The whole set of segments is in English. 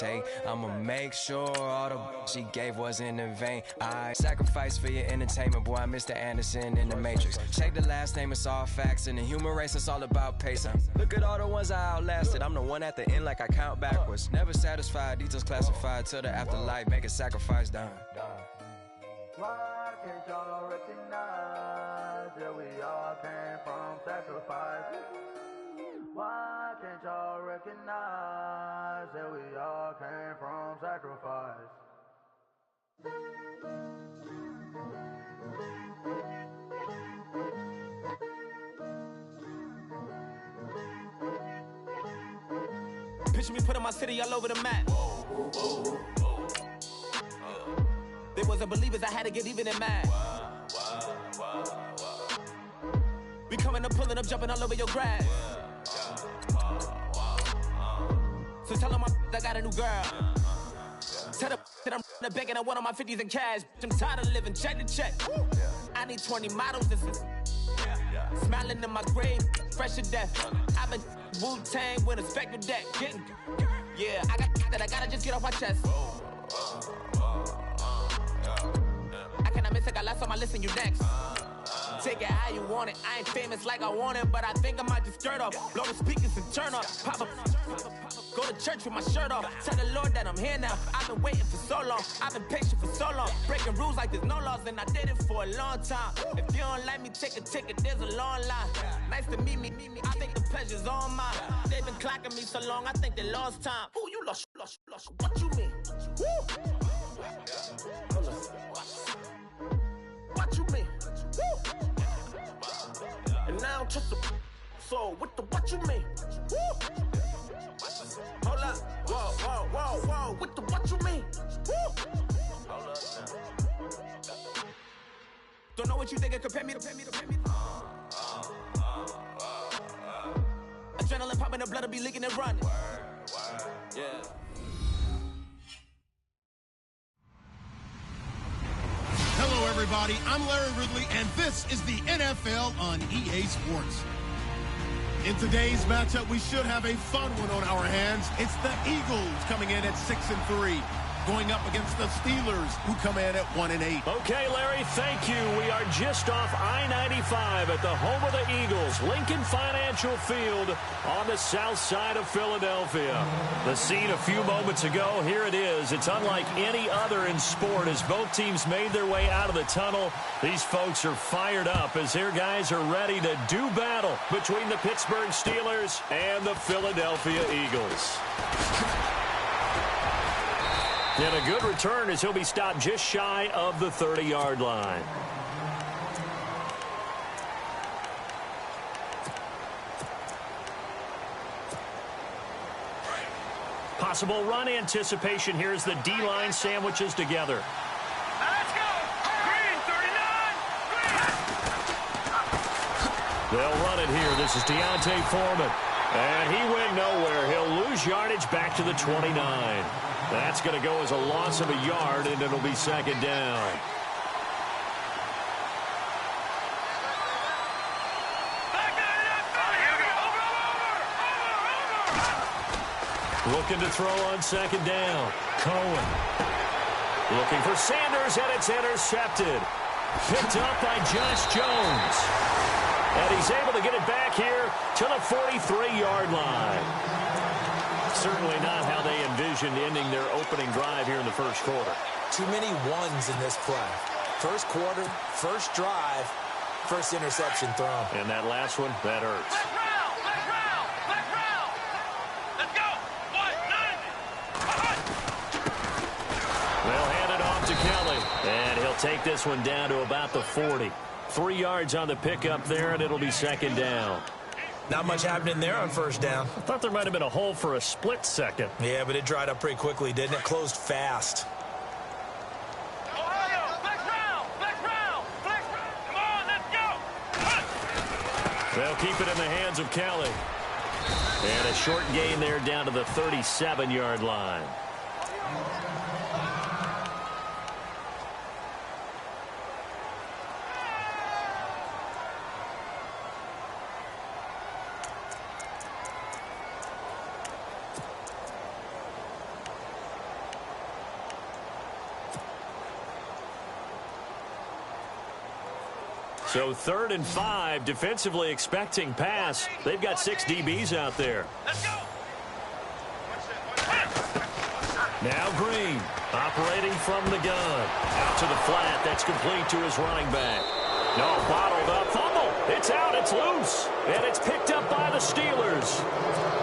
meditate. I'ma make sure all the she gave wasn't in vain. I sacrifice for your entertainment, boy, I'm Mr. Anderson in the Matrix. Check the last name, it's all facts. In the human race, it's all about pacing. Look at all the ones I outlasted. I'm the one at the end like I count backwards. Never satisfied, details classified till the afterlife. Make a sacrifice done. Why can't y'all recognize that we all came from sacrifice? Why can't y'all recognize that we all came from sacrifice? Picture me putting my city all over the map. They wasn't believers, I had to get even and mad. We coming up, pulling up, jumping all over your grass. So tell them I got a new girl. Tell them that I'm the bank and I want on my 50s in cash. I'm tired of living check to check. I need 20 models, this is smiling in my grave, fresh to death. I've been Wu-Tang with a spectral deck. Getting, yeah, I got that, I gotta just get off my chest. I cannot miss it, got last on my list and you next. Take it how you want it, I ain't famous like I want it, but I think I might just skirt off. Blow the speakers and turn up, pop up. Go to church with my shirt off. Tell the Lord that I'm here now. I've been waiting for so long. I've been patient for so long. Breaking rules like there's no laws, and I did it for a long time. If you don't like me, take a ticket. There's a long line. Nice to meet me. I think the pleasure's all mine. They've been clocking me so long. I think they lost time. Ooh, you lost. What you mean? Woo. What you mean? Woo. And now I'm just a so with the what you mean? Woo. Hold up, whoa, with the what you mean? Woo. Hold up now. Don't know what you think, compare me to. Adrenaline popping, the blood will be leaking and running. Yeah. Hello, everybody. I'm Larry Ridley, and this is the NFL on EA Sports. In today's matchup, we should have a fun one on our hands. It's the Eagles coming in at 6-3, going up against the Steelers, who come in at 1-8. Okay, Larry, thank you. We are just off I-95 at the home of the Eagles, Lincoln Financial Field on the south side of Philadelphia. The scene a few moments ago, here it is. It's unlike any other in sport as both teams made their way out of the tunnel. These folks are fired up as their guys are ready to do battle between the Pittsburgh Steelers and the Philadelphia Eagles. And a good return as he'll be stopped just shy of the 30-yard line. Possible run anticipation. Here's the D-line sandwiches together. Let's go! Green, 39! Green! They'll run it here. This is Deontay Foreman. And he went nowhere. He'll lose yardage back to the 29. That's going to go as a loss of a yard, and it'll be second down. Looking to throw on second down. Cohen. Looking for Sanders, and it's intercepted. Picked up by Josh Jones. And he's able to get it back here to the 43-yard line. Certainly not how they envisioned ending their opening drive here in the first quarter. Too many ones in this play. First quarter, first drive, first interception thrown. And that last one, that hurts. Let's round! Let's go! 190! They'll hand it off to Kelly. And he'll take this one down to about the 40. 3 yards on the pickup there, and it'll be second down. Not much happening there on first down. I thought there might have been a hole for a split second. Yeah, but it dried up pretty quickly, didn't it? Closed fast. Ohio, flex round! Come on, let's go! They'll keep it in the hands of Kelly. And a short gain there down to the 37-yard line. So 3rd and 5, defensively expecting pass. They've got 6 DBs out there. Let's go. Now Green, operating from the gun. Out to the flat. That's complete to his running back. No, bottled up. Fumble. It's out. It's loose. And it's picked up by the Steelers.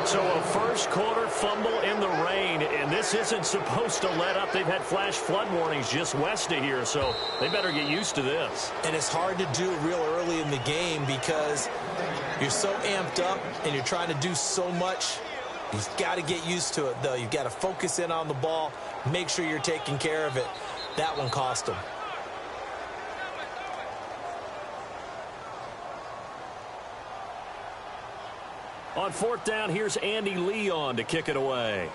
So a first quarter fumble in the rain. And this isn't supposed to let up. They've had flash flood warnings just west of here. So they better get used to this. And it's hard to do real early in the game because you're so amped up and you're trying to do so much. You've got to get used to it, though. You've got to focus in on the ball. Make sure you're taking care of it. That one cost him. On 4th down, here's Andy Leon to kick it away.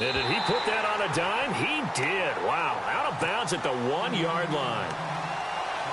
And did he put that on a dime? He did. Wow. Out of bounds at the 1-yard line.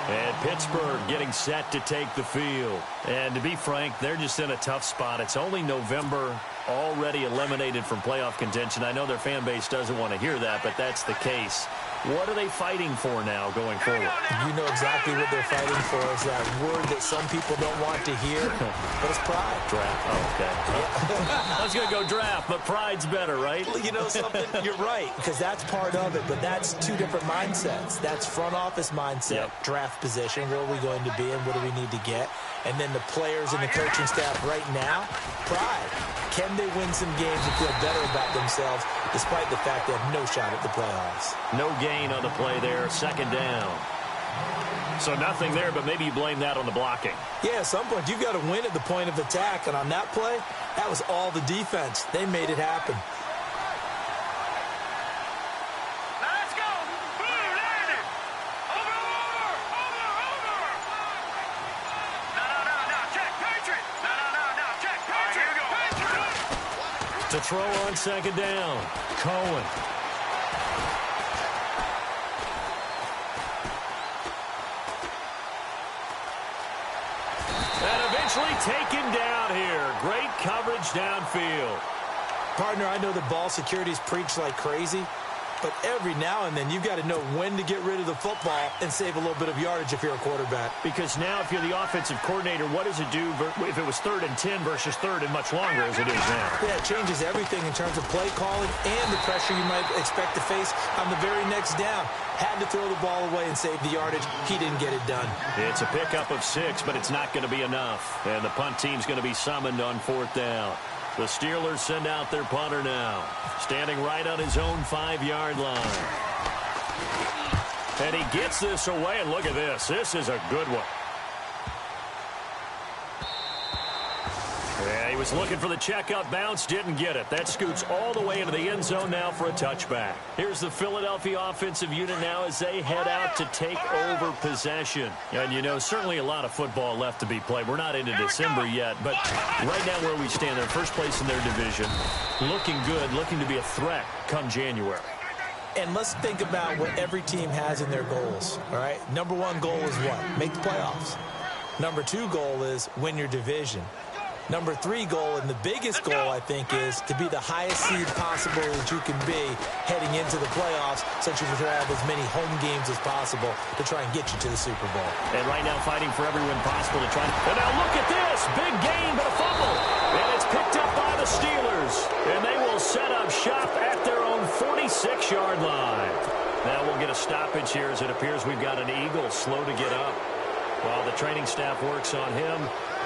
And Pittsburgh getting set to take the field. And to be frank, they're just in a tough spot. It's only November, already eliminated from playoff contention. I know their fan base doesn't want to hear that, but that's the case. What are they fighting for now going forward? You know exactly what they're fighting for. Is that word that some people don't want to hear, but it's pride. Draft. Oh, okay. Yeah. I was going to go draft, but pride's better, right? Well, you know something? You're right, because that's part of it, but that's 2 different mindsets. That's front office mindset, draft position, where are we going to be and what do we need to get? And then the players and the coaching staff right now, pride. Can they win some games and feel better about themselves despite the fact they have no shot at the playoffs? No gain on the play there, 2nd down. So nothing there, but maybe you blame that on the blocking. Yeah, at some point, you've got to win at the point of attack. And on that play, that was all the defense. They made it happen. Let's go. Blue landed. Over. No. Check, Patriot. No. Check, Patriot. Here we go. To throw on 2nd down, Cohen. And eventually taken down here. Great coverage downfield. Partner, I know the ball security's preached like crazy, but every now and then you've got to know when to get rid of the football and save a little bit of yardage if you're a quarterback. Because now if you're the offensive coordinator, what does it do if it was 3rd and 10 versus 3rd and much longer as it is now? Yeah, it changes everything in terms of play calling and the pressure you might expect to face on the very next down. Had to throw the ball away and save the yardage. He didn't get it done. It's a pickup of 6, but it's not going to be enough. And the punt team's going to be summoned on 4th down. The Steelers send out their punter now, standing right on his own 5-yard line. And he gets this away, and look at this. This is a good one. Yeah, he was looking for the checkup bounce, didn't get it. That scoots all the way into the end zone now for a touchback. Here's the Philadelphia offensive unit now as they head out to take over possession. And, you know, certainly a lot of football left to be played. We're not into December yet, but right now where we stand, they're first place in their division. Looking good, looking to be a threat come January. And let's think about what every team has in their goals, all right? Number 1 goal is what? Make the playoffs. Number 2 goal is win your division. Number 3 goal, and the biggest goal, I think, is to be the highest seed possible that you can be heading into the playoffs, such as to have as many home games as possible to try and get you to the Super Bowl. And right now fighting for every win possible to try. And now look at this. Big gain, but a fumble. And it's picked up by the Steelers. And they will set up shop at their own 46-yard line. Now we'll get a stoppage here as it appears we've got an Eagle slow to get up. While the training staff works on him,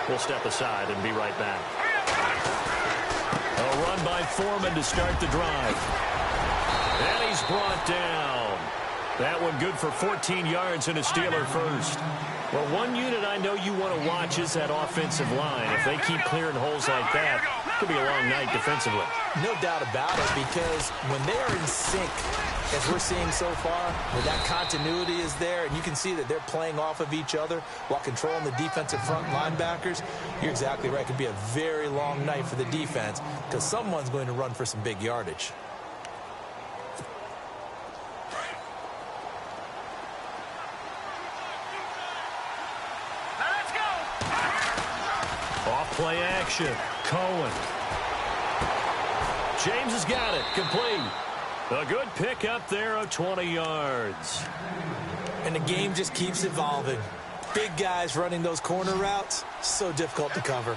we'll step aside and be right back. A run by Foreman to start the drive. And he's brought down. That one good for 14 yards and a Steeler first. Well, one unit I know you want to watch is that offensive line. If they keep clearing holes like that, it could be a long night defensively. No doubt about it, because when they are in sync, as we're seeing so far, where that continuity is there, and you can see that they're playing off of each other while controlling the defensive front linebackers, you're exactly right. It could be a very long night for the defense because someone's going to run for some big yardage. Play action. Cohen. James has got it. Complete. A good pick up there of 20 yards. And the game just keeps evolving. Big guys running those corner routes, so difficult to cover.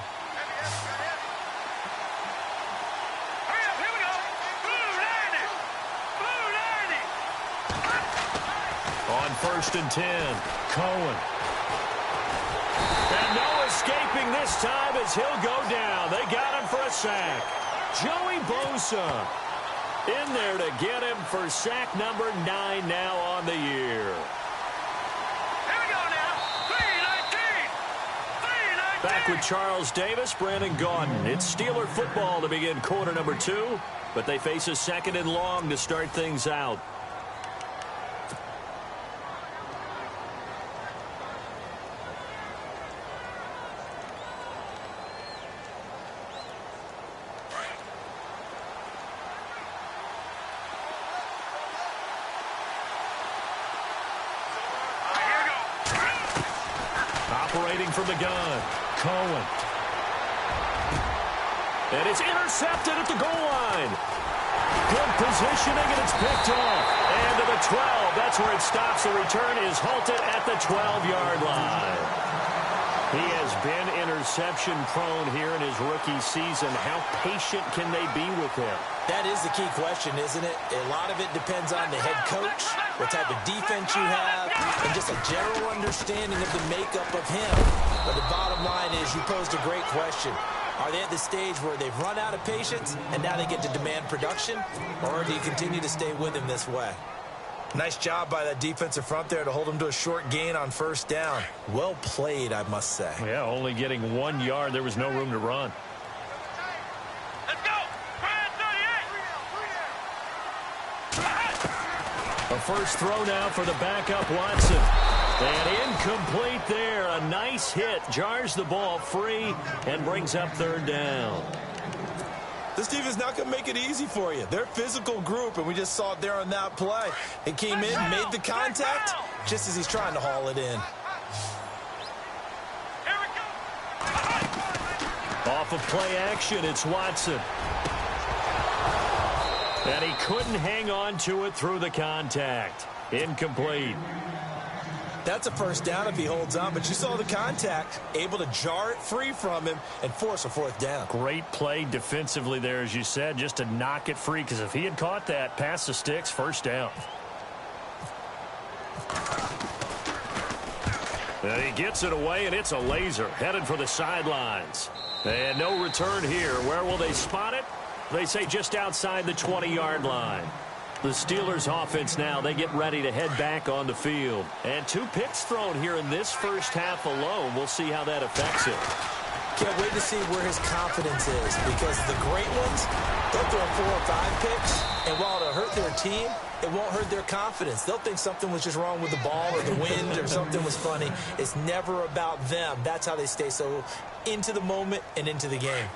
On 1st and 10, Cohen. And no escaping this time as he'll go down. They got him for a sack. Joey Bosa in there to get him for sack number 9 now on the year. Here we go now. 3-19. Back with Charles Davis, Brandon Gaudin. It's Steeler football to begin quarter number 2, but they face a 2nd and long to start things out. Operating from the gun, Cohen. And it's intercepted at the goal line. Good positioning, and it's picked off. And to the 12, that's where it stops. The return is halted at the 12-yard line. He has been interception-prone here in his rookie season. How patient can they be with him? That is the key question, isn't it? A lot of it depends on the head coach, what type of defense you have, and just a general understanding of the makeup of him. But the bottom line is you posed a great question. Are they at the stage where they've run out of patience and now they get to demand production? Or do you continue to stay with him this way? Nice job by that defensive front there to hold him to a short gain on 1st down. Well played, I must say. Yeah, only getting 1 yard. There was no room to run. Let's go. 38. A first throw now for the backup Watson. And incomplete there. A nice hit. Jars the ball free and brings up 3rd down. This defense is not going to make it easy for you. They're a physical group, and we just saw it there on that play. It came in, made the contact, just as he's trying to haul it in. Here we go. Off of play action, it's Watson. And he couldn't hang on to it through the contact. Incomplete. That's a 1st down if he holds on, but you saw the contact, able to jar it free from him and force a 4th down. Great play defensively there, as you said, just to knock it free, because if he had caught that, past the sticks, 1st down. And he gets it away, and it's a laser, headed for the sidelines. And no return here. Where will they spot it? They say just outside the 20-yard line. The Steelers offense now, they get ready to head back on the field. And 2 picks thrown here in this first half alone. We'll see how that affects it. Can't wait to see where his confidence is, because the great ones, they'll throw 4 or 5 picks, and while it'll hurt their team, it won't hurt their confidence. They'll think something was just wrong with the ball or the wind or something was funny. It's never about them. That's how they stay so into the moment and into the game.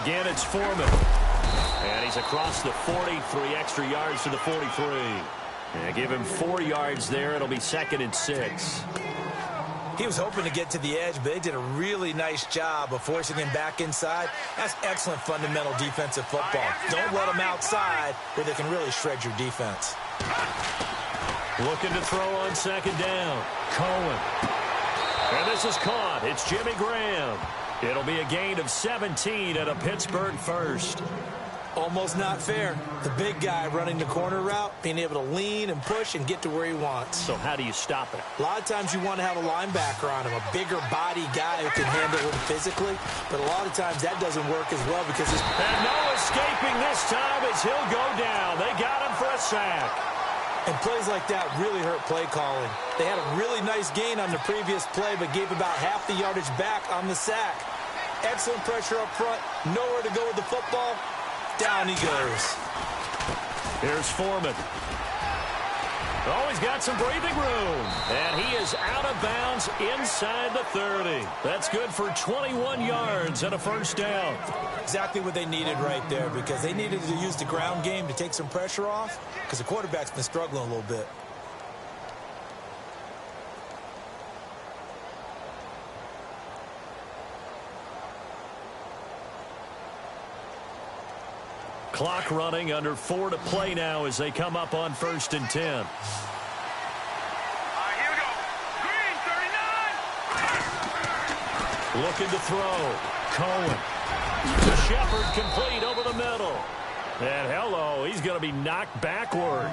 Again, it's Foreman. And he's across the 40, 3 extra yards to the 43. And give him 4 yards there. It'll be 2nd and 6. He was hoping to get to the edge, but they did a really nice job of forcing him back inside. That's excellent fundamental defensive football. Don't let them outside where they can really shred your defense. Looking to throw on 2nd down. Cohen. And this is caught. It's Jimmy Graham. It'll be a gain of 17 and a Pittsburgh 1st. Almost not fair. The big guy running the corner route, being able to lean and push and get to where he wants. So how do you stop it? A lot of times you want to have a linebacker on him, a bigger body guy who can handle him physically. But a lot of times that doesn't work as well because he's... And no escaping this time as he'll go down. They got him for a sack. And plays like that really hurt play calling. They had a really nice gain on the previous play, but gave about half the yardage back on the sack. Excellent pressure up front. Nowhere to go with the football. Down he goes. Here's Foreman. Oh, he's got some breathing room. And he is out of bounds inside the 30. That's good for 21 yards and a 1st down. Exactly what they needed right there, because they needed to use the ground game to take some pressure off, because the quarterback's been struggling a little bit. Clock running, under 4 to play now as they come up on 1st and 10. All right, here we go. Green, 39. Looking to throw. Cohen. To Shepard, complete over the middle. And hello, he's going to be knocked backward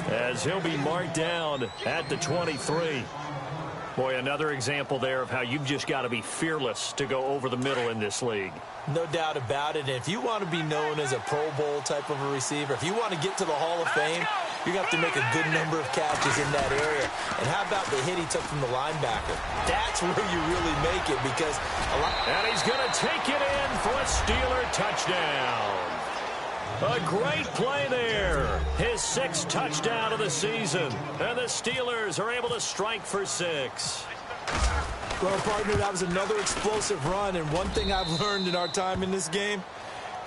as he'll be marked down at the 23. Boy, another example there of how you've just got to be fearless to go over the middle in this league. No doubt about it. If you want to be known as a Pro Bowl type of a receiver, if you want to get to the Hall of Fame, you're going to have to make a good number of catches in that area. And how about the hit he took from the linebacker? That's where you really make it because a lot. And he's going to take it in for a Steeler touchdown. A great play there. His 6th touchdown of the season. And the Steelers are able to strike for 6. Well, partner, that was another explosive run. And one thing I've learned in our time in this game,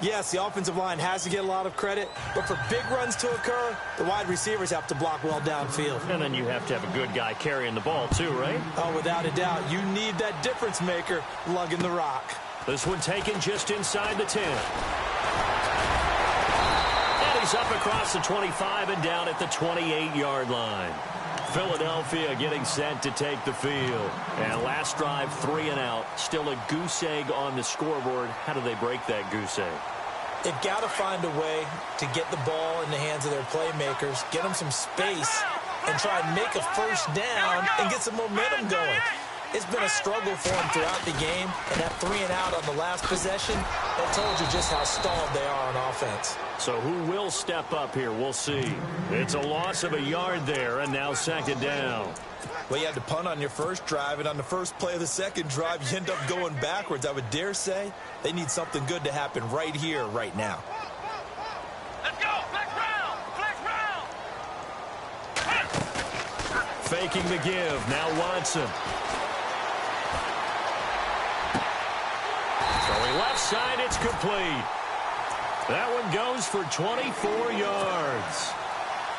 yes, the offensive line has to get a lot of credit. But for big runs to occur, the wide receivers have to block well downfield. And then you have to have a good guy carrying the ball too, right? Oh, without a doubt. You need that difference maker lugging the rock. This one taken just inside the 10. He's up across the 25 and down at the 28-yard line. Philadelphia getting set to take the field. And last drive, 3 and out. Still a goose egg on the scoreboard. How do they break that goose egg? They've got to find a way to get the ball in the hands of their playmakers, get them some space, and try and make a first down and get some momentum going. It's been a struggle for them throughout the game, and that 3 and out on the last possession, that told you just how stalled they are on offense. So who will step up here? We'll see. It's a loss of a yard there, and now 2nd down. Well, you had to punt on your first drive, and on the first play of the second drive, you end up going backwards. I would dare say they need something good to happen right here, right now. Let's go. Flex round. Flex round. Faking the give. Now Watson. Throwing left side, it's complete. That one goes for 24 yards.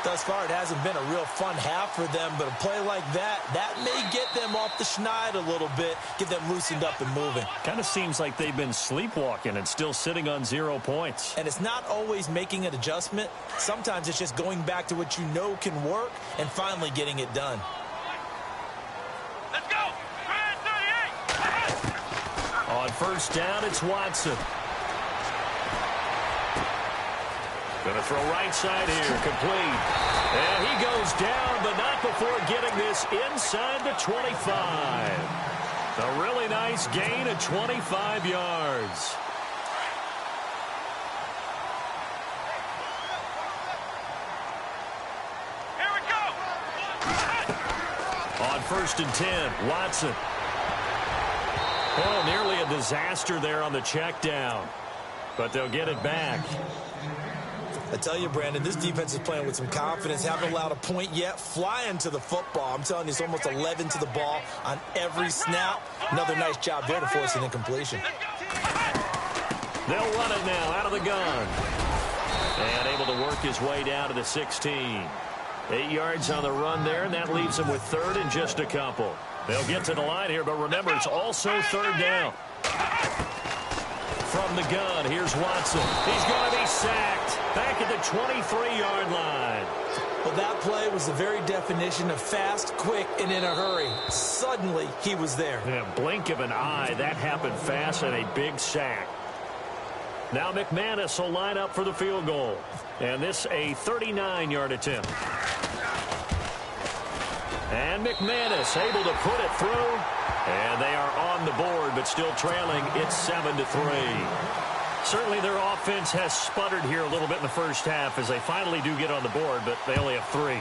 Thus far, it hasn't been a real fun half for them, but a play like that may get them off the schneid a little bit, get them loosened up and moving. Kind of seems like they've been sleepwalking and still sitting on 0 points. And it's not always making an adjustment. Sometimes it's just going back to what you know can work and finally getting it done. Let's go. Grand 38. On 1st down, it's Watson. Going to throw right side here, complete. And he goes down, but not before getting this inside the 25. A really nice gain of 25 yards. Here we go. On 1st and 10, Watson. Oh, nearly a disaster there on the check down. But they'll get it back. I tell you, Brandon, this defense is playing with some confidence. Haven't allowed a point yet. Flying to the football. I'm telling you, it's almost 11 to the ball on every snap. Another nice job there to force an incompletion. They'll run it now out of the gun. And able to work his way down to the 16. 8 yards on the run there, and that leaves him with 3rd and just a couple. They'll get to the line here, but remember, it's also 3rd down. From the gun, here's Watson. He's going to be sacked back at the 23-yard line. Well, that play was the very definition of fast, quick, and in a hurry. Suddenly, he was there. Yeah, blink of an eye, that happened fast, and a big sack. Now McManus will line up for the field goal. And this a 39-yard attempt. And McManus able to put it through. And they are on the board, but still trailing. It's 7-3. Certainly their offense has sputtered here a little bit in the first half as they finally do get on the board, but they only have 3.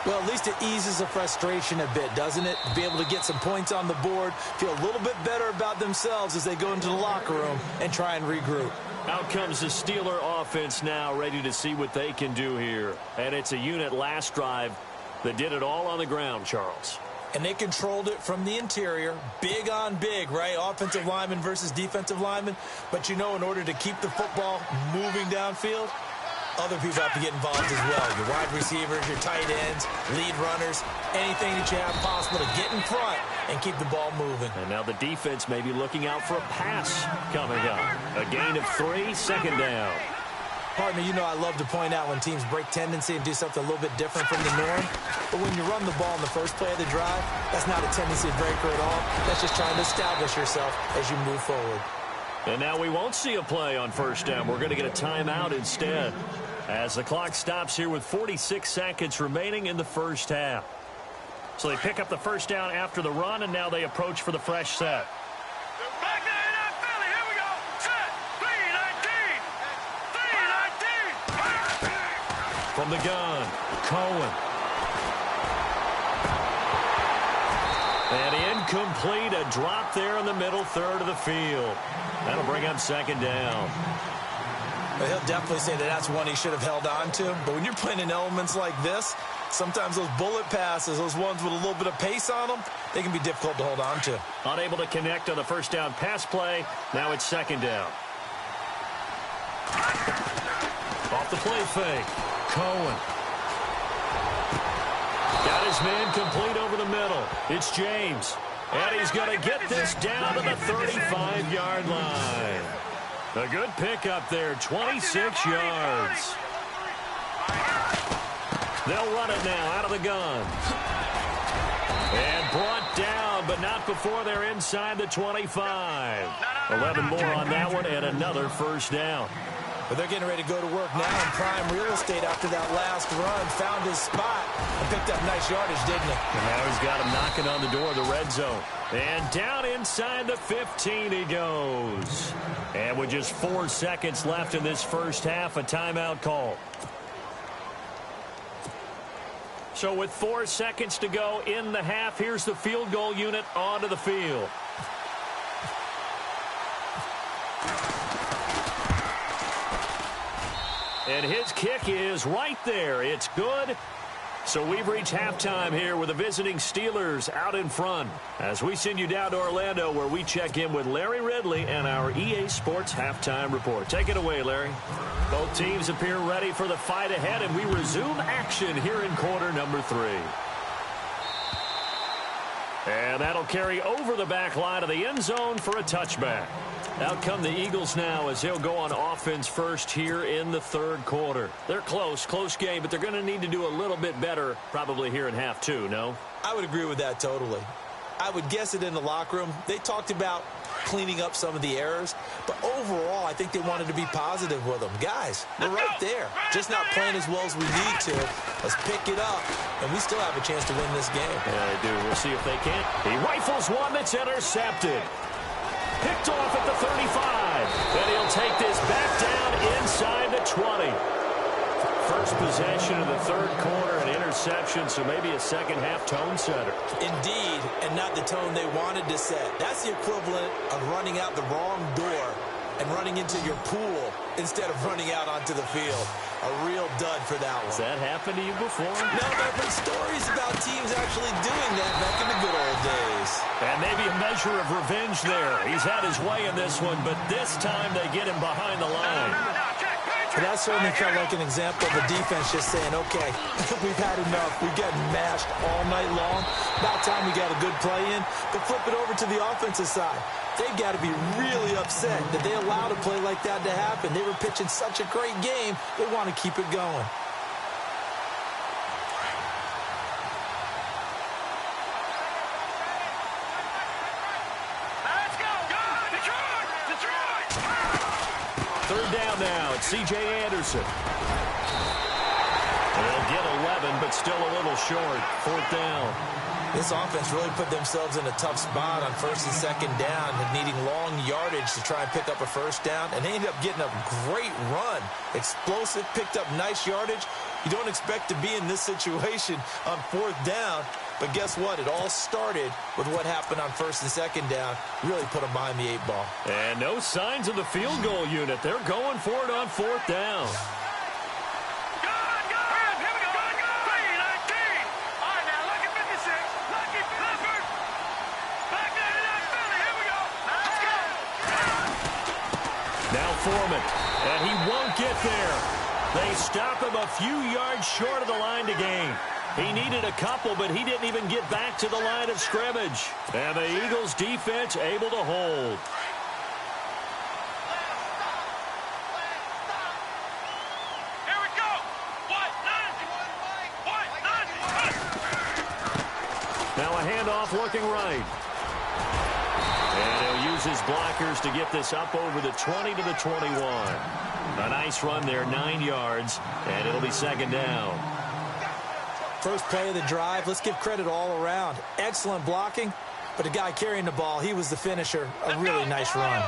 Well, at least it eases the frustration a bit, doesn't it? To be able to get some points on the board, feel a little bit better about themselves as they go into the locker room and try and regroup. Out comes the Steeler offense now, ready to see what they can do here. And it's a unit last drive that did it all on the ground, Charles. And they controlled it from the interior, big on big, right? Offensive lineman versus defensive lineman. But, you know, in order to keep the football moving downfield, other people have to get involved as well. Your wide receivers, your tight ends, lead runners, anything that you have possible to get in front and keep the ball moving. And now the defense may be looking out for a pass coming up. A gain of 3, 2nd down. Partner, you know I love to point out when teams break tendency and do something a little bit different from the norm. But when you run the ball in the first play of the drive, that's not a tendency breaker at all. That's just trying to establish yourself as you move forward. And now we won't see a play on first down. We're going to get a timeout instead, as the clock stops here with 46 seconds remaining in the first half. So they pick up the first down after the run, and now they approach for the fresh set. Back there in that Philly. Here we go. Set. 3-19. 3-19. From the gun, Cohen. And incomplete, a drop there in the middle third of the field. That'll bring up second down. Well, he'll definitely say that that's one he should have held on to. But when you're playing in elements like this, sometimes those bullet passes, those ones with a little bit of pace on them, they can be difficult to hold on to. Unable to connect on the first down pass play. Now it's second down. Off the play fake. Cohen. Got his man complete over the middle. It's James. And he's going to get this down to the 35-yard line. A good pickup there, 26 yards. They'll run it now out of the gun. And brought down, but not before they're inside the 25. 11 more on that one, and another first down. But they're getting ready to go to work now in prime real estate after that last run. Found his spot and picked up nice yardage, didn't he? And now he's got him knocking on the door of the red zone. And down inside the 15 he goes. And with just 4 seconds left in this first half, a timeout call. So with 4 seconds to go in the half, here's the field goal unit onto the field. And his kick is right there. It's good. So we've reached halftime here with the visiting Steelers out in front, as we send you down to Orlando, where we check in with Larry Ridley and our EA Sports halftime report. Take it away, Larry. Both teams appear ready for the fight ahead, and we resume action here in quarter number 3. And that'll carry over the back line of the end zone for a touchback. Out come the Eagles now as they'll go on offense first here in the third quarter. They're close game, but they're going to need to do a little bit better probably here in half 2, no? I would agree with that totally. I would guess it in the locker room. They talked about cleaning up some of the errors, but overall I think they wanted to be positive with them. Guys, we're right there. Just not playing as well as we need to. Let's pick it up, and we still have a chance to win this game. Yeah, they do. We'll see if they can. He rifles one that's intercepted. Picked off at the 35. And he'll take this back down inside the 20. First possession of the third quarter, an interception, so maybe a second-half tone setter. Indeed, and not the tone they wanted to set. That's the equivalent of running out the wrong door and running into your pool instead of running out onto the field. A real dud for that one. Has that happened to you before? No, I've heard stories about teams actually doing that back in the good old days. And maybe a measure of revenge there. He's had his way in this one, but this time they get him behind the line. And that certainly felt like an example of the defense just saying, okay, we've had enough. We've gotten mashed all night long. About time we got a good play in. But flip it over to the offensive side. They've got to be really upset that they allowed a play like that to happen. They were pitching such a great game, they want to keep it going. Let's go! Detroit! Detroit! Third down now. It's C.J. Anderson. They'll get 11, but still a little short. Fourth down. This offense really put themselves in a tough spot on first and second down, needing long yardage to try and pick up a first down, and they ended up getting a great run. Explosive, picked up nice yardage. You don't expect to be in this situation on fourth down, but guess what? It all started with what happened on first and second down. Really put them behind the 8 ball. And no signs of the field goal unit. They're going for it on fourth down. Foreman, and he won't get there. They stop him a few yards short of the line to gain. He needed a couple, but he didn't even get back to the line of scrimmage. And the Eagles defense able to hold. off looking right. And he'll use his blockers to get this up over the 20 to the 21. A nice run there, 9 yards, and it'll be second down. First play of the drive, let's give credit all around. Excellent blocking, but the guy carrying the ball, he was the finisher. A really nice run.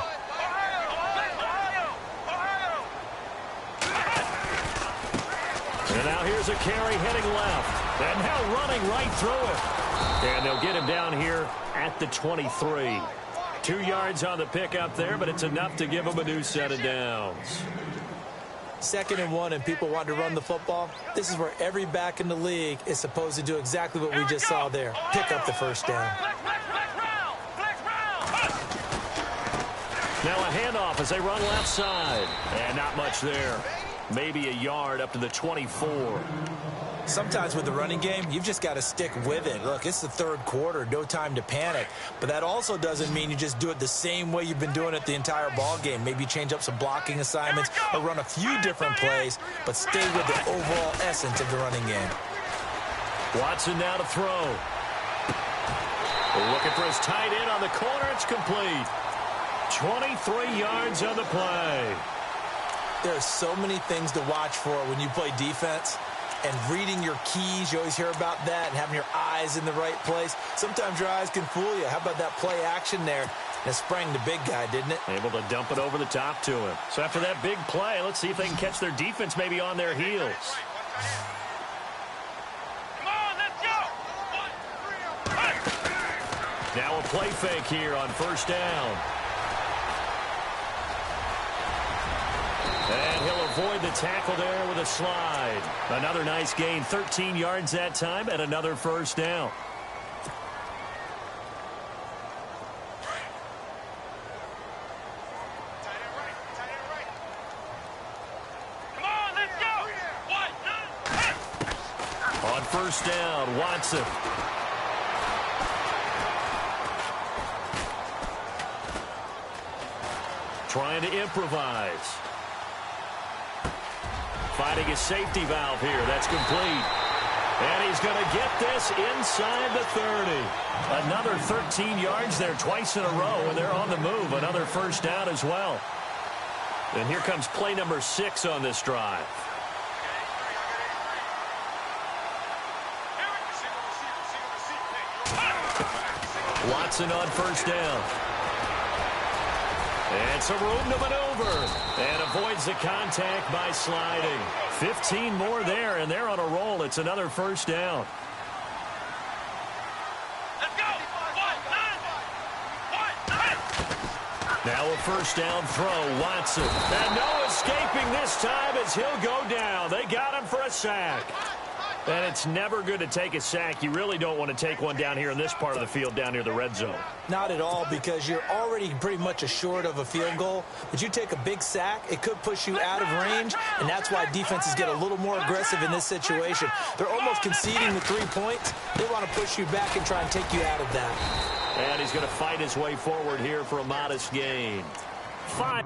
And now here's a carry heading left. And now running right through it. And they'll get him down here at the 23. 2 yards on the pickup there, but it's enough to give him a new set of downs. 2nd and 1 and people want to run the football. This is where every back in the league is supposed to do exactly what we just saw there. Pick up the first down. Now a handoff as they run left side. And not much there. Maybe a yard up to the 24. Sometimes with the running game, you've just got to stick with it. Look, it's the 3rd quarter, no time to panic. But that also doesn't mean you just do it the same way you've been doing it the entire ball game. Maybe change up some blocking assignments or run a few different plays, but stay with the overall essence of the running game. Watson now to throw. Looking for his tight end on the corner. It's complete. 23 yards on the play. There are so many things to watch for when you play defense. And reading your keys, you always hear about that, and having your eyes in the right place. Sometimes your eyes can fool you. How about that play action there? And it sprang the big guy, didn't it? Able to dump it over the top to him. So after that big play, let's see if they can catch their defense maybe on their heels. Come on, let's go! Now a play fake here on first down. And he'll avoid the tackle there with a slide. Another nice gain, 13 yards that time, and another first down. Come on, let's go! On first down, Watson. Trying to improvise. Finding his safety valve here. That's complete. And he's going to get this inside the 30. Another 13 yards there twice in a row, and they're on the move. Another first down as well. And here comes play number 6 on this drive. Watson on first down. And some room to maneuver. And avoids the contact by sliding. 15 more there, and they're on a roll. It's another first down. Let's go! Now a first down throw, Watson. And no escaping this time as he'll go down. They got him for a sack. And it's never good to take a sack. You really don't want to take one down here in this part of the field down near the red zone. Not at all, because you're already pretty much assured of a field goal. But you take a big sack, it could push you out of range, and that's why defenses get a little more aggressive in this situation. They're almost conceding the 3 points. They want to push you back and try and take you out of that. And he's going to fight his way forward here for a modest gain. 5.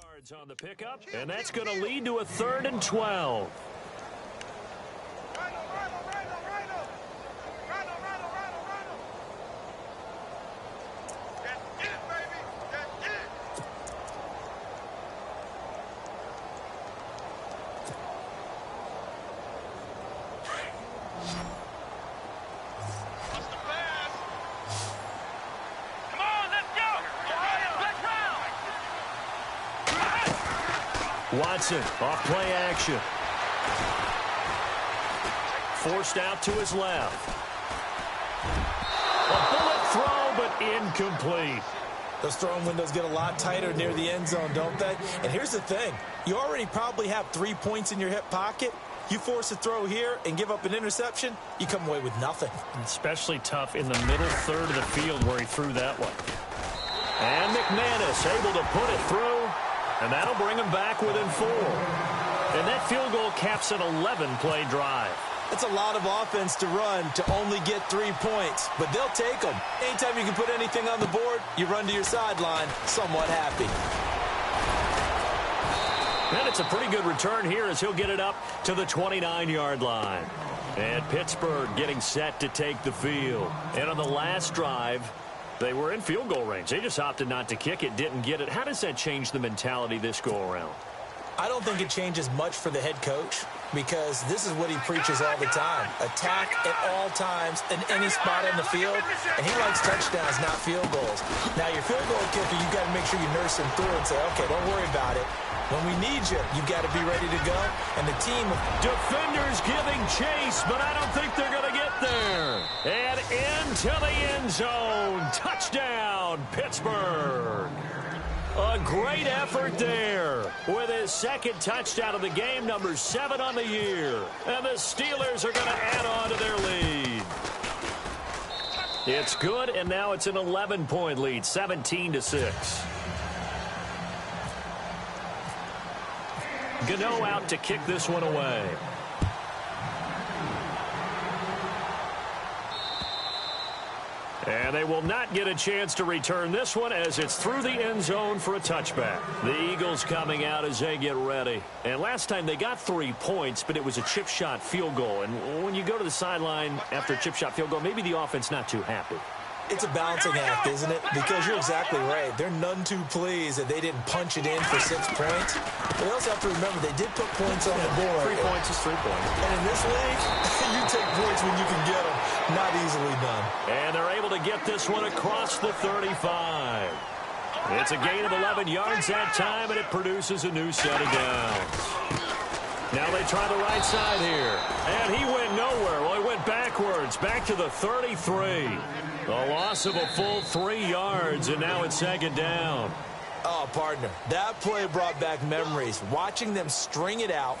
Yards on the pickup, and that's going to lead to a 3rd and 12. Watson off play action. Forced out to his left. A bullet throw, but incomplete. Those throwing windows get a lot tighter near the end zone, don't they? And here's the thing. You already probably have 3 points in your hip pocket. You force a throw here and give up an interception, you come away with nothing. Especially tough in the middle third of the field where he threw that one. And McManus able to put it through. And that'll bring him back within 4. And that field goal caps an 11-play drive. That's a lot of offense to run to only get 3 points, but they'll take them. Anytime you can put anything on the board, you run to your sideline somewhat happy. And it's a pretty good return here as he'll get it up to the 29-yard line. And Pittsburgh getting set to take the field. And on the last drive, they were in field goal range. They just opted not to kick it, didn't get it. How does that change the mentality this go-around? I don't think it changes much for the head coach because this is what he preaches all the time. Attack at all times in any spot on the field, and he likes touchdowns, not field goals. Now, your field goal kicker, you've got to make sure you nurse him through and say, okay, don't worry about it. When we need you, you've got to be ready to go. And the team... Defenders giving chase, but I don't think they're going to get there. And into the end zone. Touchdown, Pittsburgh. A great effort there with his second touchdown of the game, number 7 on the year. And the Steelers are going to add on to their lead. It's good, and now it's an 11-point lead, 17-6. Gano out to kick this one away. And they will not get a chance to return this one as it's through the end zone for a touchback. The Eagles coming out as they get ready. And last time they got 3 points, but it was a chip shot field goal. And when you go to the sideline after a chip shot field goal, maybe the offense not too happy. It's a balancing act, isn't it? Because you're exactly right. They're none too pleased that they didn't punch it in for 6 points. But they also have to remember they did put points on the board. 3 points is 3 points. And in this league, you take points when you can get them. Not easily done. And they're able to get this one across the 35. It's a gain of 11 yards that time, and it produces a new set of downs. Now they try the right side here. And he went nowhere. Well, he went backwards, back to the 33. A loss of a full 3 yards, and now it's second down. Oh, partner, that play brought back memories. Watching them string it out,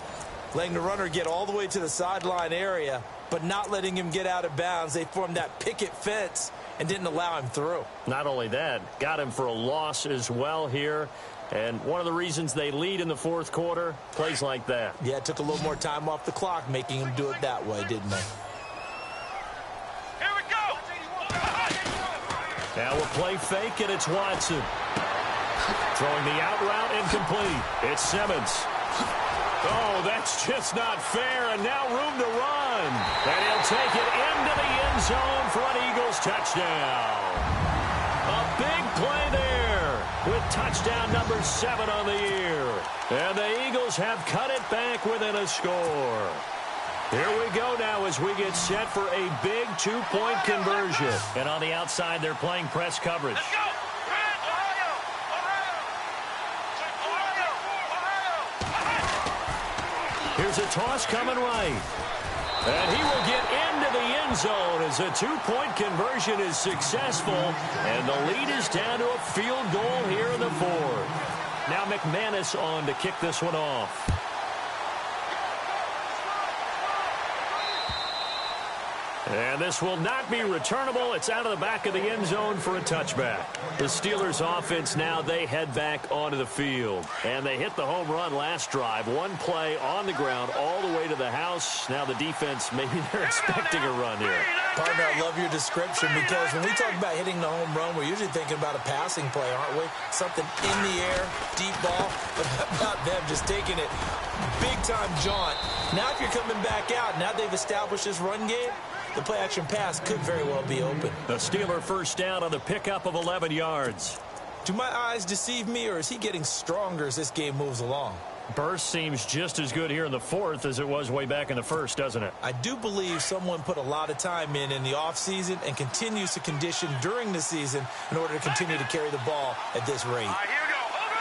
letting the runner get all the way to the sideline area, but not letting him get out of bounds. They formed that picket fence and didn't allow him through. Not only that, got him for a loss as well here. And one of the reasons they lead in the fourth quarter, plays like that. Yeah, it took a little more time off the clock, making him do it that way, didn't they? Here we go. Now a play fake, and it's Watson. Throwing the out route incomplete. It's Simmons. Oh, that's just not fair, and now room to run. And he'll take it into the end zone for an Eagles touchdown. A big play there with touchdown number 7 on the year. And the Eagles have cut it back within a score. Here we go now as we get set for a big 2-point conversion. And on the outside, they're playing press coverage. Let's go. Here's a toss coming right. And he will get into the end zone as a 2-point conversion is successful. And the lead is down to a field goal here in the fourth. Now McManus on to kick this one off. And this will not be returnable. It's out of the back of the end zone for a touchback. The Steelers offense now, they head back onto the field. And they hit the home run last drive. One play on the ground all the way to the house. Now the defense, maybe they're expecting a run here. Partner, I love your description because when we talk about hitting the home run, we're usually thinking about a passing play, aren't we? Something in the air, deep ball. But how about them just taking it big-time jaunt? Now if you're coming back out, now they've established this run game, the play-action pass could very well be open. The Steeler first down on the pickup of 11 yards. Do my eyes deceive me, or is he getting stronger as this game moves along? Burst seems just as good here in the fourth as it was way back in the first, doesn't it? I do believe someone put a lot of time in the offseason and continues to condition during the season in order to continue to carry the ball at this rate. All right, here we go. Over.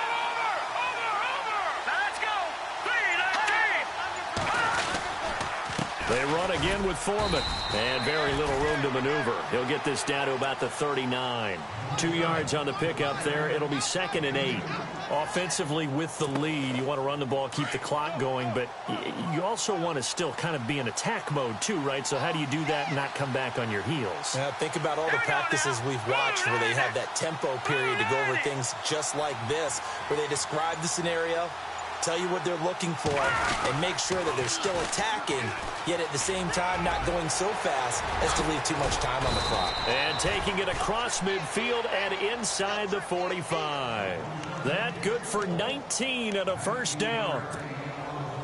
Let's go. 3, They run again with Foreman. And very little room to maneuver. He'll get this down to about the 39. 2 yards on the pickup there. It'll be 2nd and 8. Offensively with the lead, you want to run the ball, keep the clock going, but you also want to still kind of be in attack mode too, right? So how do you do that and not come back on your heels? Yeah, think about all the practices we've watched where they have that tempo period to go over things just like this, where they describe the scenario, tell you what they're looking for, and make sure that they're still attacking, yet at the same time not going so fast as to leave too much time on the clock. And taking it across midfield and inside the 45. That good for 19 and a first down.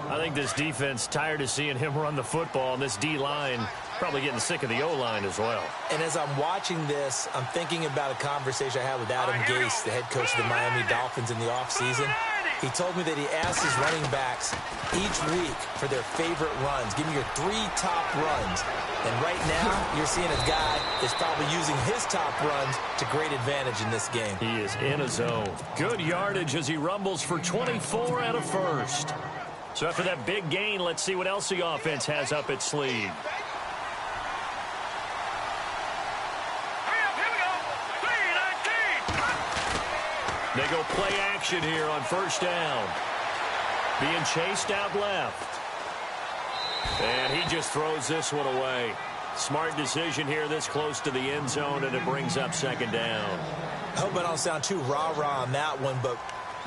I think this defense tired of seeing him run the football, and this D-line probably getting sick of the O-line as well. And as I'm watching this, I'm thinking about a conversation I had with Adam Gase, the head coach of the Miami Dolphins in the offseason. He told me that he asked his running backs each week for their favorite runs. Give me your 3 top runs. And right now, you're seeing a guy that's probably using his top runs to great advantage in this game. He is in a zone. Good yardage as he rumbles for 24 and a first. So after that big gain, let's see what else the offense has up its sleeve. They go play action here on first down. Being chased out left. And he just throws this one away. Smart decision here this close to the end zone, and it brings up second down. I hope I don't sound too rah-rah on that one, but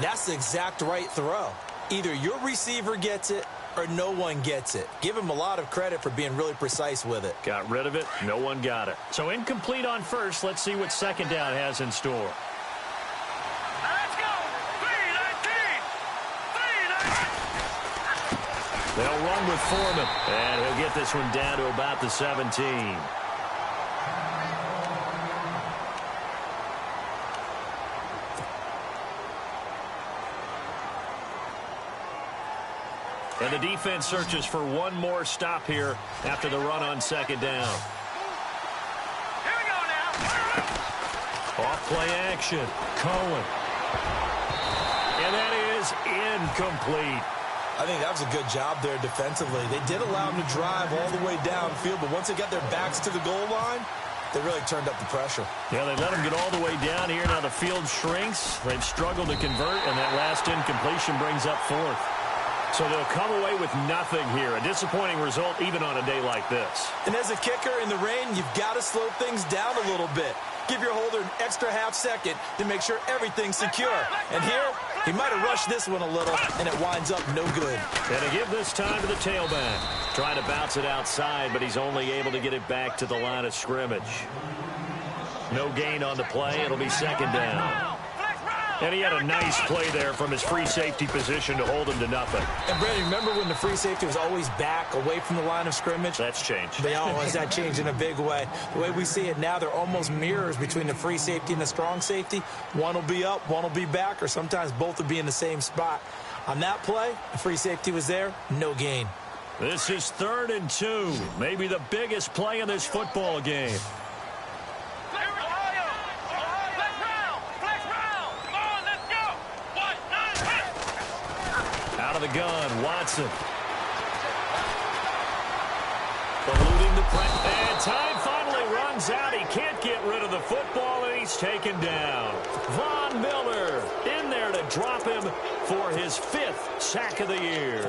that's the exact right throw. Either your receiver gets it or no one gets it. Give him a lot of credit for being really precise with it. Got rid of it. No one got it. So incomplete on first. Let's see what second down has in store. They'll run with Foreman, and he'll get this one down to about the 17. And the defense searches for one more stop here after the run on second down. Here we go now. Off play action. Cohen. And that is incomplete. I think that was a good job there defensively. They did allow them to drive all the way downfield, but once they got their backs to the goal line, they really turned up the pressure. Yeah, they let them get all the way down here. Now the field shrinks. They've struggled to convert, and that last incompletion brings up fourth. So they'll come away with nothing here. A disappointing result even on a day like this. And as a kicker in the rain, you've got to slow things down a little bit. Give your holder an extra half second to make sure everything's secure. And here, he might have rushed this one a little, and it winds up no good. And to give this time to the tailback. Trying to bounce it outside, but he's only able to get it back to the line of scrimmage. No gain on the play. It'll be second down. And he had a nice play there from his free safety position to hold him to nothing. And, Brandon, remember when the free safety was always back away from the line of scrimmage? That's changed. They always that changed in a big way. The way we see it now, they're almost mirrors between the free safety and the strong safety. One will be up, one will be back, or sometimes both will be in the same spot. On that play, the free safety was there, no gain. This is 3rd and 2. Maybe the biggest play in this football game. Out of the gun, Watson. Eluding the press. And time finally runs out. He can't get rid of the football, and he's taken down. Von Miller in there to drop him for his 5th sack of the year.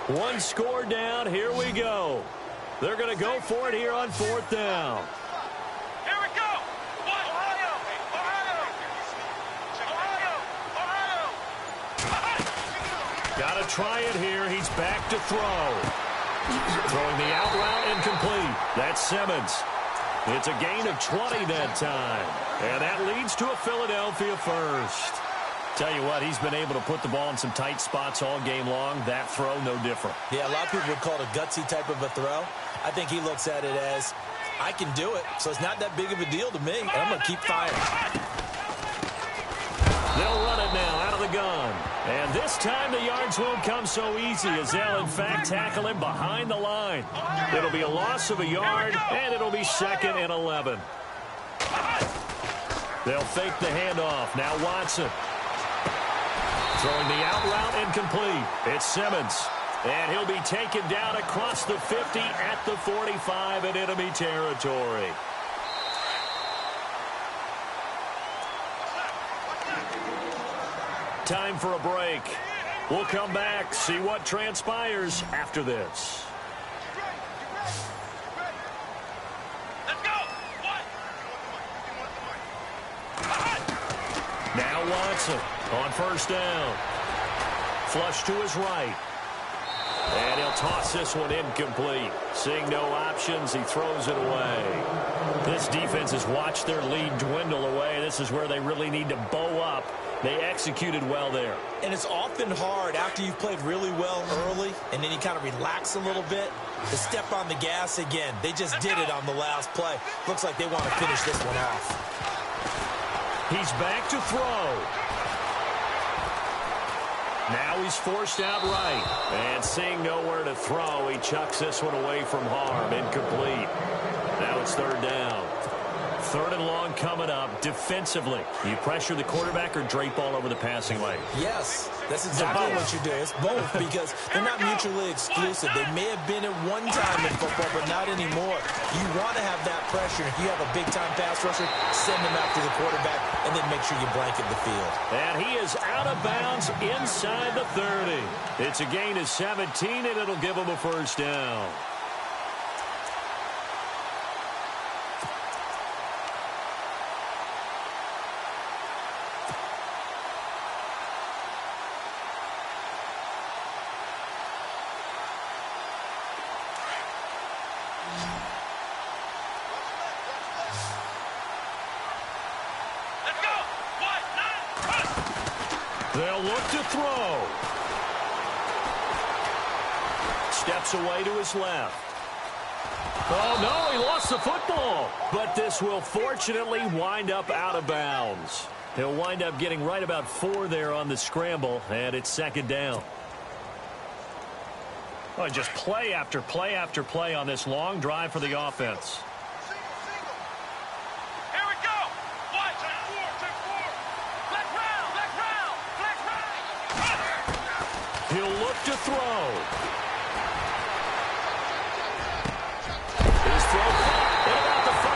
One score down. Here we go. They're going to go for it here on 4th down. Got to try it here. He's back to throw. Throwing the out route incomplete. That's Simmons. It's a gain of 20 that time. And that leads to a Philadelphia first. Tell you what, he's been able to put the ball in some tight spots all game long. That throw, no different. Yeah, a lot of people would call it a gutsy type of a throw. I think he looks at it as, I can do it, so it's not that big of a deal to me. And I'm going to keep firing. They'll run it now out of the gun. And this time the yards won't come so easy as they'll, in fact, tackle him behind the line. It'll be a loss of a yard, and it'll be 2nd and 11. They'll fake the handoff. Now Watson. Throwing the out route incomplete. It's Simmons. And he'll be taken down across the 50 at the 45 in enemy territory. Time for a break. We'll come back, see what transpires after this. Let's go. Now Watson on first down. Flush to his right. And he'll toss this one incomplete. Seeing no options, he throws it away. This defense has watched their lead dwindle away. This is where they really need to bow up. They executed well there. And it's often hard after you've played really well early and then you kind of relax a little bit to step on the gas again. They just did it on the last play. Looks like they want to finish this one off. He's back to throw. Now he's forced out right. And seeing nowhere to throw, he chucks this one away from harm. Incomplete. Now it's third down. Third and long coming up. Defensively, you pressure the quarterback or drape all over the passing lane? Yes, that's exactly what you do. It's both because they're not mutually exclusive. They may have been at one time in football, but not anymore. You want to have that pressure. If you have a big-time pass rusher, send him after the quarterback and then make sure you blanket the field. And he is out of bounds inside the 30. It's a gain of 17, and it'll give him a first down. They'll look to throw. Steps away to his left. Oh, no, he lost the football. But this will fortunately wind up out of bounds. He'll wind up getting right about 4 there on the scramble, and it's second down. Oh, just play after play after play on this long drive for the offense. He'll look to throw. His throw at about the 5.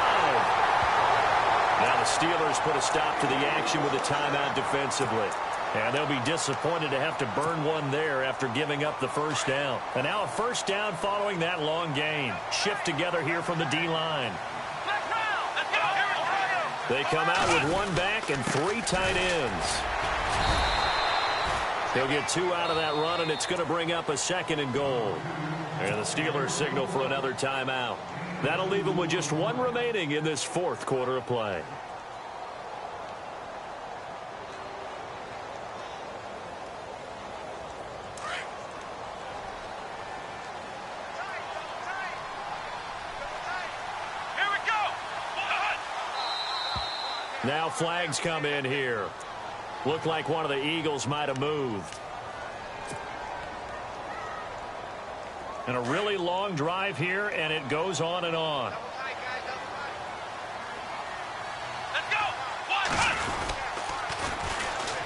Now the Steelers put a stop to the action with a timeout defensively. And they'll be disappointed to have to burn one there after giving up the first down. And now a first down following that long gain. Shift together here from the D-line. They come out with 1 back and 3 tight ends. They'll get 2 out of that run, and it's going to bring up a 2nd and goal. And the Steelers signal for another timeout. That'll leave them with just 1 remaining in this 4th quarter of play. Now flags come in here. Looked like one of the Eagles might have moved. And a really long drive here, and it goes on and on.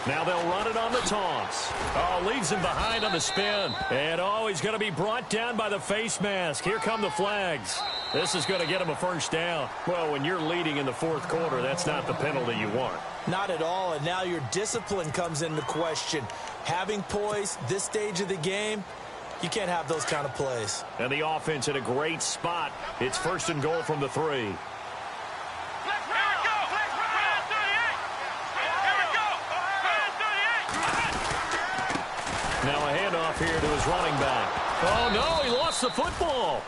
Now they'll run it on the toss. Oh, leaves him behind on the spin. And, oh, he's going to be brought down by the face mask. Here come the flags. This is going to get him a first down. Well, when you're leading in the 4th quarter, that's not the penalty you want. Not at all, and now your discipline comes into question. Having poise this stage of the game, you can't have those kind of plays. And the offense in a great spot. It's 1st and goal from the 3. Now a handoff here to his running back. Oh, no, he lost the football.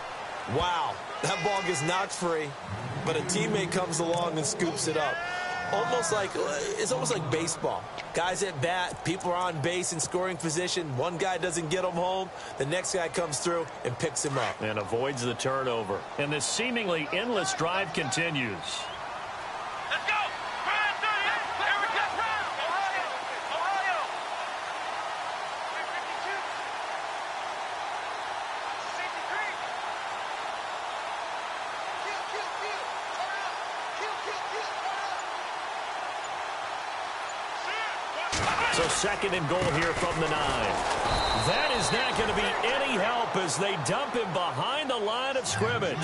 Wow, that ball gets knocked free, but a teammate comes along and scoops it up. It's almost like baseball. Guys at bat, people are on base in scoring position. One guy doesn't get him home. The next guy comes through and picks him up. And avoids the turnover. And this seemingly endless drive continues. Let's go! So 2nd and goal here from the 9. That is not going to be any help as they dump him behind the line of scrimmage.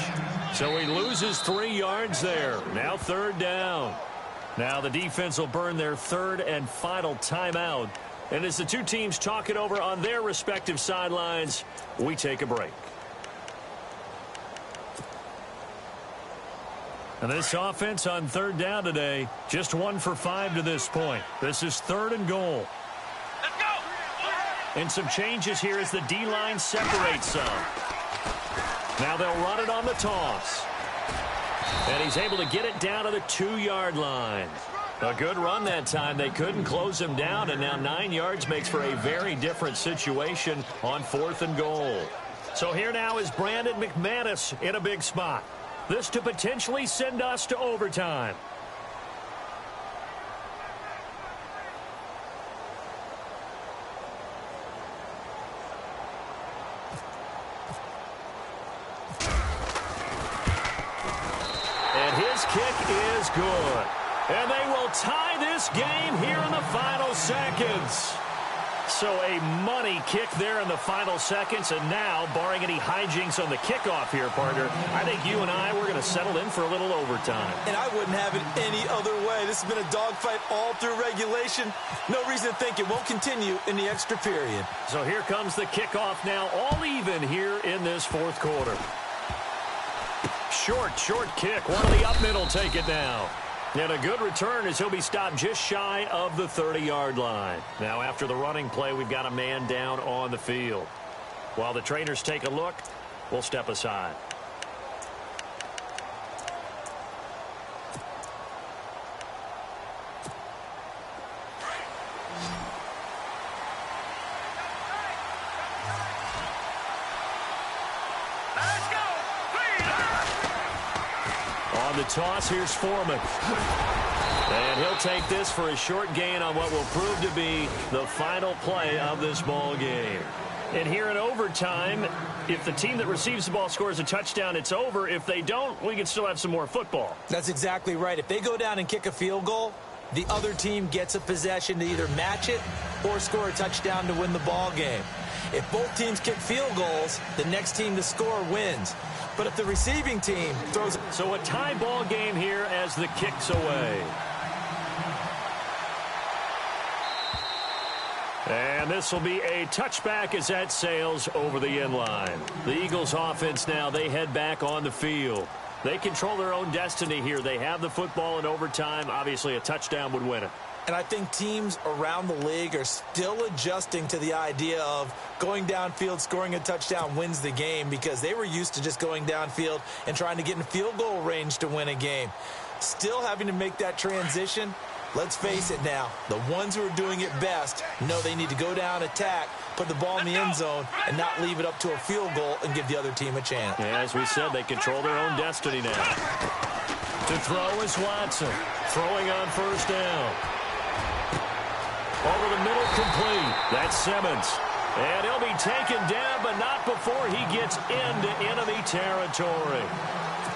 So he loses 3 yards there. Now 3rd down. Now the defense will burn their 3rd and final timeout. And as the 2 teams talk it over on their respective sidelines, we take a break. And this offense on third down today, just 1 for 5 to this point. This is 3rd and goal. Let's go! And some changes here as the D-line separates some. Now they'll run it on the toss. And he's able to get it down to the 2-yard line. A good run that time. They couldn't close him down, and now 9 yards makes for a very different situation on 4th and goal. So here now is Brandon McManus in a big spot. This to potentially send us to overtime. And his kick is good. And they will tie this game here in the final seconds. So a money kick there in the final seconds. And now, barring any hijinks on the kickoff here, partner, I think you and I, we're going to settle in for a little overtime. And I wouldn't have it any other way. This has been a dogfight all through regulation. No reason to think it won't continue in the extra period. So here comes the kickoff now, all even here in this 4th quarter. Short kick. One of the up middle take it now. And a good return as he'll be stopped just shy of the 30-yard line. Now after the running play, we've got a man down on the field. While the trainers take a look, we'll step aside. The toss, here's Foreman. And he'll take this for a short gain on what will prove to be the final play of this ball game. And here in overtime, if the team that receives the ball scores a touchdown, it's over. If they don't, we can still have some more football. That's exactly right. If they go down and kick a field goal, the other team gets a possession to either match it or score a touchdown to win the ball game. If both teams kick field goals, the next team to score wins. But if the receiving team throws... So a tie ball game here as the kick's away. And this will be a touchback as that sails over the end line. The Eagles offense now, they head back on the field. They control their own destiny here. They have the football in overtime. Obviously, a touchdown would win it. And I think teams around the league are still adjusting to the idea of going downfield, scoring a touchdown wins the game, because they were used to just going downfield and trying to get in field goal range to win a game. Still having to make that transition. Let's face it now, the ones who are doing it best know they need to go down, attack, put the ball in the end zone, and not leave it up to a field goal and give the other team a chance. Yeah, as we said, they control their own destiny now. To throw is Watson, throwing on 1st down. Over the middle, complete. That's Simmons. And he'll be taken down, but not before he gets into enemy territory.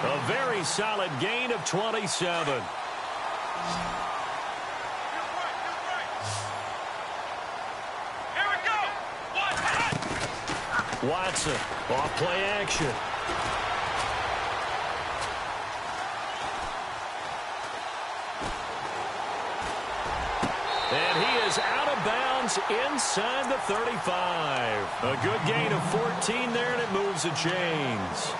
A very solid gain of 27. Watson, off play action. And he is out of bounds inside the 35. A good gain of 14 there, and it moves the chains.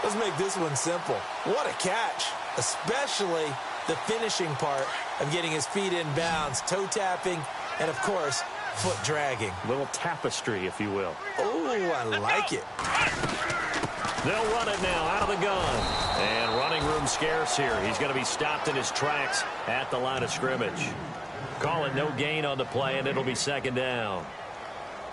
Let's make this one simple. What a catch, especially the finishing part of getting his feet in bounds, toe tapping, and, of course, foot dragging. Little tapestry, if you will. Oh, I like it. They'll run it now out of the gun. And running room scarce here. He's going to be stopped in his tracks at the line of scrimmage. Call it no gain on the play, and it'll be 2nd down.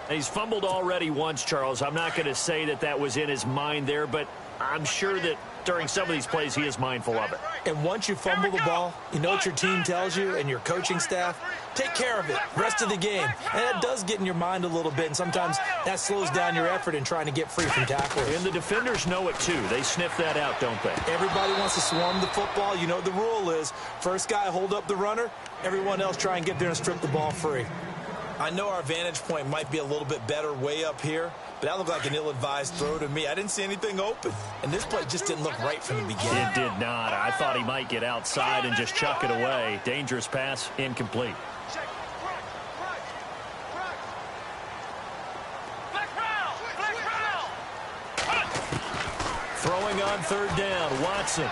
He's fumbled already once, Charles. I'm not going to say that that was in his mind there, but I'm sure that during some of these plays he is mindful of it. And once you fumble the ball, you know what your team tells you and your coaching staff? Take care of it rest of the game. And that does get in your mind a little bit, and sometimes that slows down your effort in trying to get free from tacklers. And the defenders know it too. They sniff that out, don't they? Everybody wants to swarm the football. You know what the rule is. First guy hold up the runner. Everyone else try and get there and strip the ball free. I know our vantage point might be a little bit better way up here, but that looked like an ill-advised throw to me. I didn't see anything open, and this play just didn't look right from the beginning. It did not. I thought he might get outside and just chuck it away. Dangerous pass, incomplete. Throwing on 3rd down, Watson.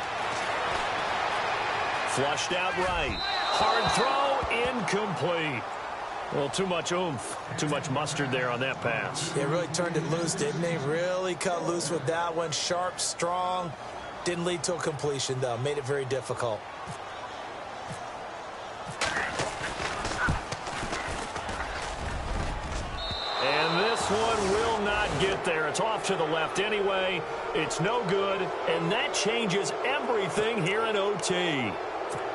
Flushed out right. Hard throw, incomplete. Well, too much oomph, too much mustard there on that pass. They really turned it loose, didn't they? Really cut loose with that one. Sharp, strong. Didn't lead to a completion, though. Made it very difficult. And this one will not get there. It's off to the left anyway. It's no good, and that changes everything here in OT.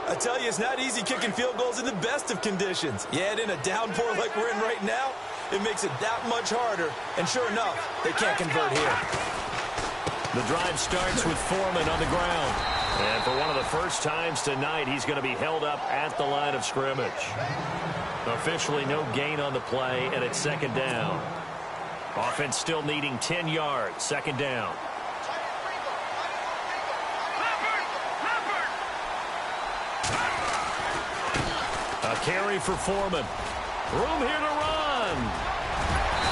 I tell you, it's not easy kicking field goals in the best of conditions. Yet in a downpour like we're in right now, it makes it that much harder. And sure enough, they can't convert here. The drive starts with Foreman on the ground. And for one of the first times tonight, he's going to be held up at the line of scrimmage. Officially no gain on the play, and it's second down. Offense still needing 10 yards, second down. A carry for Foreman. Room here to run.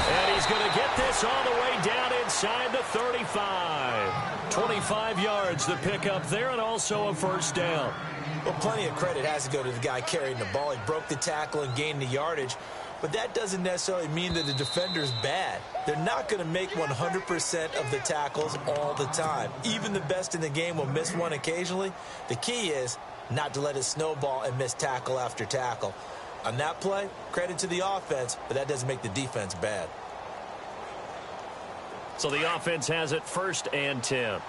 And he's going to get this all the way down inside the 35. 25 yards the pickup there, and also a first down. Well, plenty of credit has to go to the guy carrying the ball. He broke the tackle and gained the yardage. But that doesn't necessarily mean that the defender's bad. They're not going to make 100% of the tackles all the time. Even the best in the game will miss one occasionally. The key is not to let it snowball and miss tackle after tackle. On that play, credit to the offense, but that doesn't make the defense bad. So the offense has it first and 10.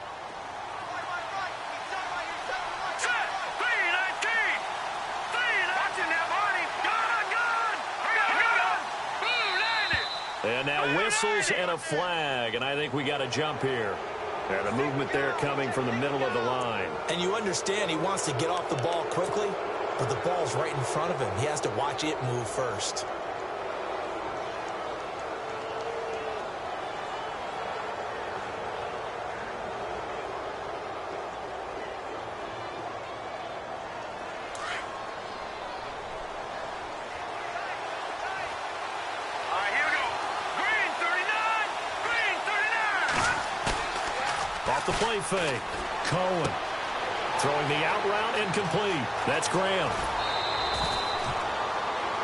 And now whistles and a flag, and I think we got a jump here. And the movement there coming from the middle of the line. And you understand he wants to get off the ball quickly, but the ball's right in front of him. He has to watch it move first. The play fake. Cohen throwing the out route incomplete. That's Graham.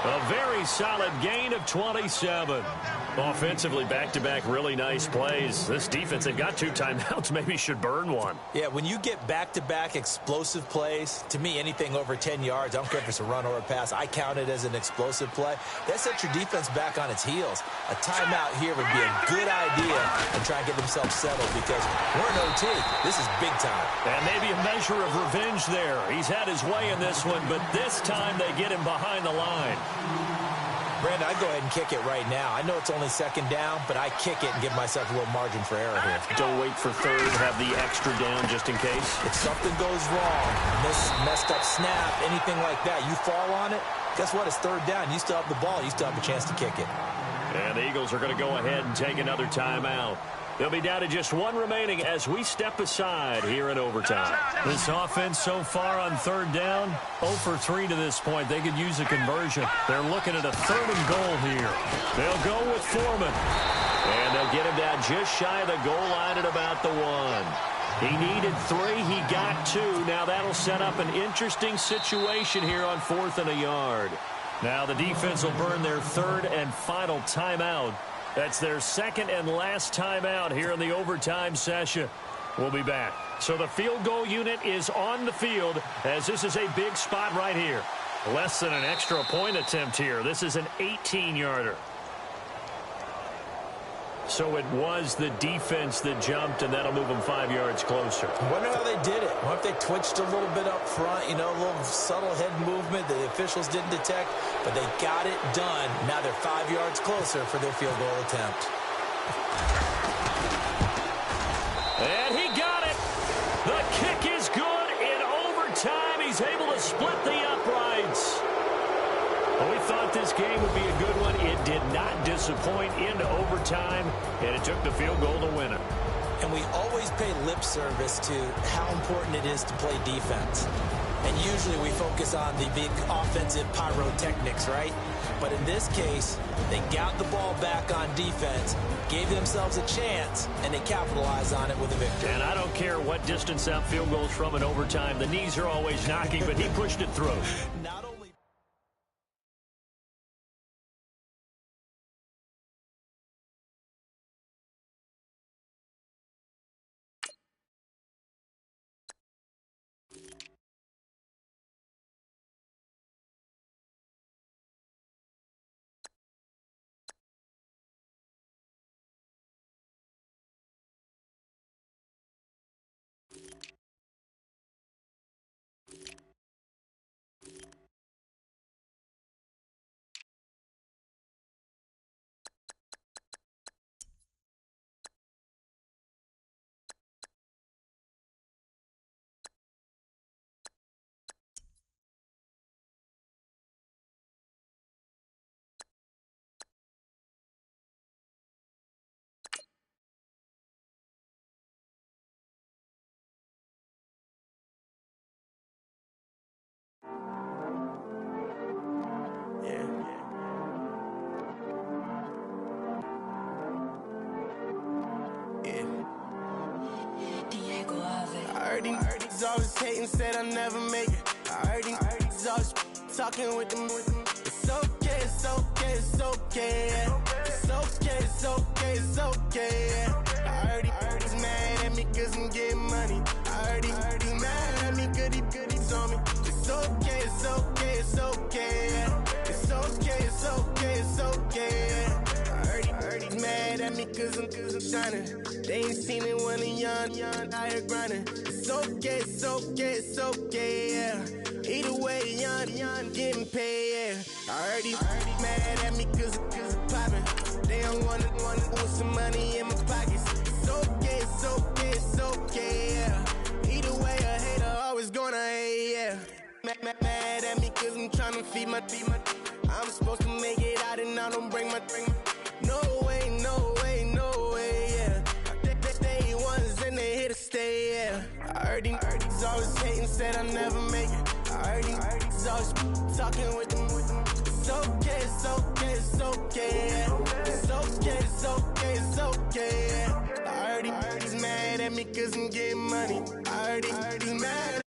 A very solid gain of 27. Offensively, back-to-back really nice plays. This defense, they've got 2 timeouts, maybe should burn one. Yeah, when you get back-to-back explosive plays, to me, anything over 10 yards, I don't care if it's a run or a pass, I count it as an explosive play. That sets your defense back on its heels. A timeout here would be a good idea and try and get themselves settled because we're in OT. This is big time. And maybe a measure of revenge there. He's had his way in this one, but this time they get him behind the line. Brandon, I'd go ahead and kick it right now. I know it's only second down, but I kick it and give myself a little margin for error here. Don't wait for third, have the extra down just in case. If something goes wrong, messed up snap, anything like that, you fall on it, guess what? It's third down. You still have the ball. You still have a chance to kick it. And the Eagles are going to go ahead and take another timeout. They'll be down to just 1 remaining as we step aside here in overtime. This offense so far on third down, 0 for 3 to this point. They could use a conversion. They're looking at a 3rd and goal here. They'll go with Foreman. And they'll get him down just shy of the goal line at about the 1. He needed 3. He got 2. Now that'll set up an interesting situation here on 4th and a yard. Now the defense will burn their 3rd and final timeout. That's their 2nd and last timeout here in the overtime session. We'll be back. So the field goal unit is on the field as this is a big spot right here. Less than an extra point attempt here. This is an 18-yarder. So it was the defense that jumped, and that'll move them 5 yards closer. I wonder how they did it. I wonder if they twitched a little bit up front, you know, a little subtle head movement that the officials didn't detect, but they got it done. Now they're 5 yards closer for their field goal attempt. And he got it. The kick is good in overtime. He's able to split the uprights. Well, we thought this game would be a good one. It did not disappoint into overtime, and it took the field goal to win it. And we always pay lip service to how important it is to play defense. And usually we focus on the big offensive pyrotechnics, right? But in this case, they got the ball back on defense, gave themselves a chance, and they capitalized on it with a victory. And I don't care what distance that field goes from in overtime. The knees are always knocking, but he pushed it through. Not only I heard these always hating, said I never make it. I heard these always talking with them. It's okay, it's okay, it's okay, yeah. It's okay, it's okay, it's okay, yeah. I heard he's mad at me cause I'm getting money. I heard he's mad at me cause he's on me. It's okay, it's okay, it's okay, yeah. It's okay, it's okay, it's okay, yeah. I heard he's mad at me cause I'm shining. They ain't seen it when I'm young, out here grinding. It's okay, it's okay, it's okay, yeah. Either way, young, getting paid, yeah. I heard he's mad at me cause I'm poppin'. They don't wanna put some money in my pockets. It's okay, it's okay, it's okay, yeah. Either way, a hater always gonna hate, yeah. Mad at me cause I'm tryna feed my I'm supposed to make it out and I don't bring my no way, no way, no way, yeah. They ones and they here to stay, yeah. I heard he's always hating, said I never make it. I heard he's always talking with them. It's okay, it's okay, it's okay, yeah. It's okay, it's okay, it's okay, yeah. I heard he's mad at me cause I'm getting money. I heard he's mad